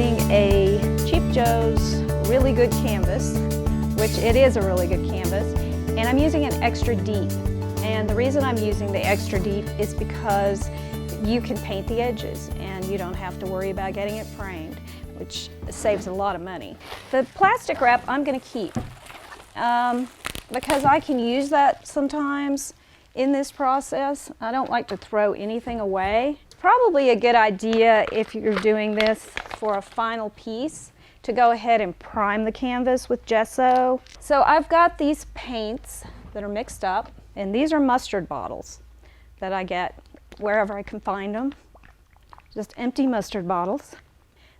using a Cheap Joe's really good canvas, which it is a really good canvas, and I'm using an extra deep. And the reason I'm using the extra deep is because you can paint the edges and you don't have to worry about getting it framed, which saves a lot of money. The plastic wrap I'm going to keep because I can use that sometimes in this process. I don't like to throw anything away. It's probably a good idea if you're doing this for a final piece to go ahead and prime the canvas with gesso. So I've got these paints that are mixed up, and these are mustard bottles that I get wherever I can find them. Just empty mustard bottles.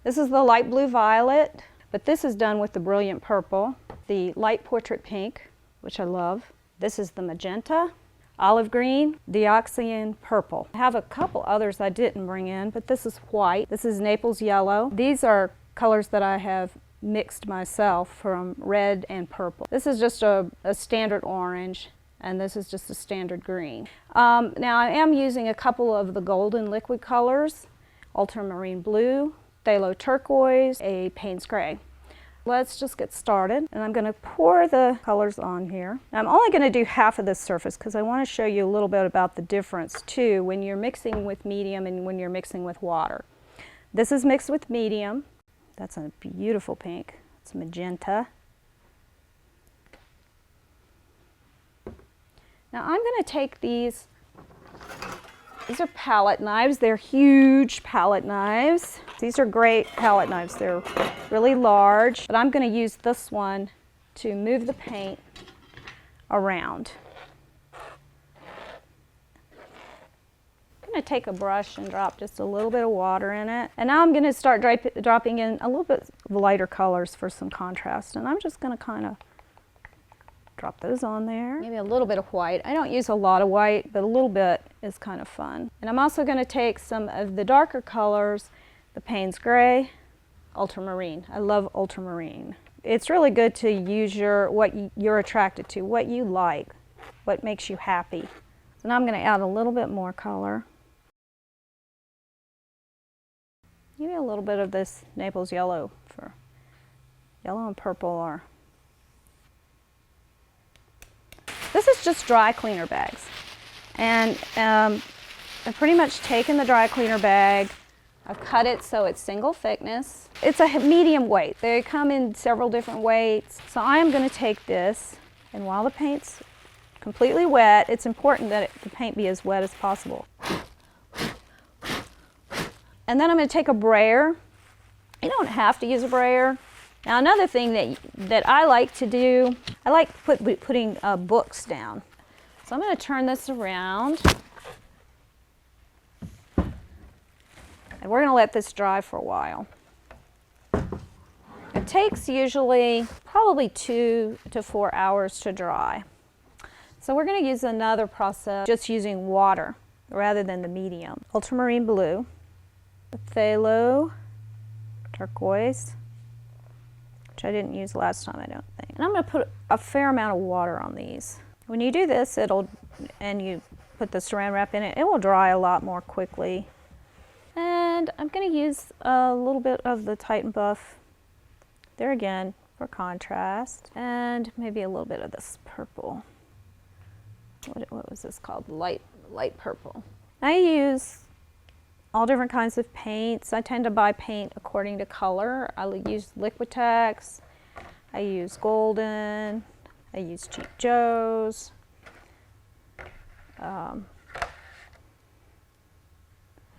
This is the light blue violet, but this is done with the brilliant purple, the light portrait pink, which I love. This is the magenta, olive green, deoxyan purple. I have a couple others I didn't bring in, but this is white. This is Naples yellow. These are colors that I have mixed myself from red and purple. This is just a standard orange, and this is just a standard green. Now I am using a couple of the golden liquid colors, ultramarine blue, phthalo turquoise, a Payne's gray. Let's just get started, and I'm going to pour the colors on here. I'm only going to do half of this surface because I want to show you a little bit about the difference too when you're mixing with medium and when you're mixing with water. This is mixed with medium. That's a beautiful pink. It's magenta. Now I'm going to take these are palette knives. They're huge palette knives. These are great palette knives. They're really large, but I'm going to use this one to move the paint around. I'm going to take a brush and drop just a little bit of water in it. And now I'm going to start dropping in a little bit lighter colors for some contrast. And I'm just going to kind of drop those on there. Maybe a little bit of white. I don't use a lot of white, but a little bit is kind of fun. And I'm also going to take some of the darker colors, the Payne's gray, ultramarine. I love ultramarine. It's really good to use what you're attracted to, what you like, what makes you happy. So now I'm going to add a little bit more color. Maybe a little bit of this Naples yellow for yellow and purple or this is just dry cleaner bags, and I've pretty much taken the dry cleaner bag. I've cut it so it's single thickness. It's a medium weight. They come in several different weights. So I am going to take this, and while the paint's completely wet, it's important that the paint be as wet as possible. And then I'm going to take a brayer. You don't have to use a brayer. Now another thing that I like to do, I like putting books down. So I'm going to turn this around. And we're going to let this dry for a while. It takes usually probably 2 to 4 hours to dry. So we're going to use another process, just using water rather than the medium. Ultramarine blue, phthalo turquoise, which I didn't use last time, I don't think. And I'm going to put a fair amount of water on these. When you do this, and you put the saran wrap in it, it will dry a lot more quickly. And I'm going to use a little bit of the Titan Buff there again for contrast, and maybe a little bit of this purple. What was this called? Light purple. I use all different kinds of paints. I tend to buy paint according to color. I use Liquitex, I use Golden, I use Cheap Joe's.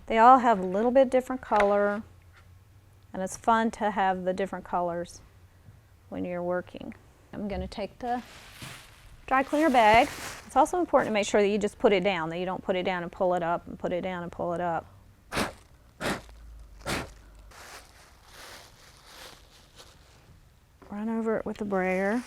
They all have a little bit different color, and it's fun to have the different colors when you're working. I'm going to take the dry cleaner bag. It's also important to make sure that you just put it down, that you don't put it down and pull it up and put it down and pull it up. Run over it with the brayer.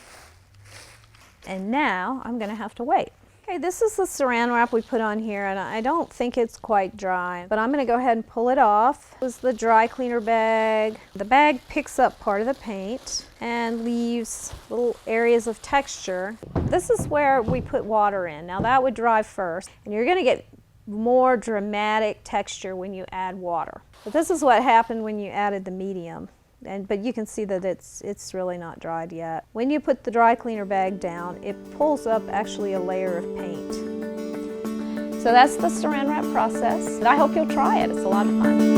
And now I'm going to have to wait. Okay, this is the saran wrap we put on here, and I don't think it's quite dry, but I'm going to go ahead and pull it off. This is the dry cleaner bag. The bag picks up part of the paint and leaves little areas of texture. This is where we put water in. Now that would dry first, and you're going to get more dramatic texture when you add water. But this is what happened when you added the medium. But you can see that it's really not dried yet. When you put the dry cleaner bag down, it pulls up actually a layer of paint. So that's the saran wrap process. I hope you'll try it. It's a lot of fun.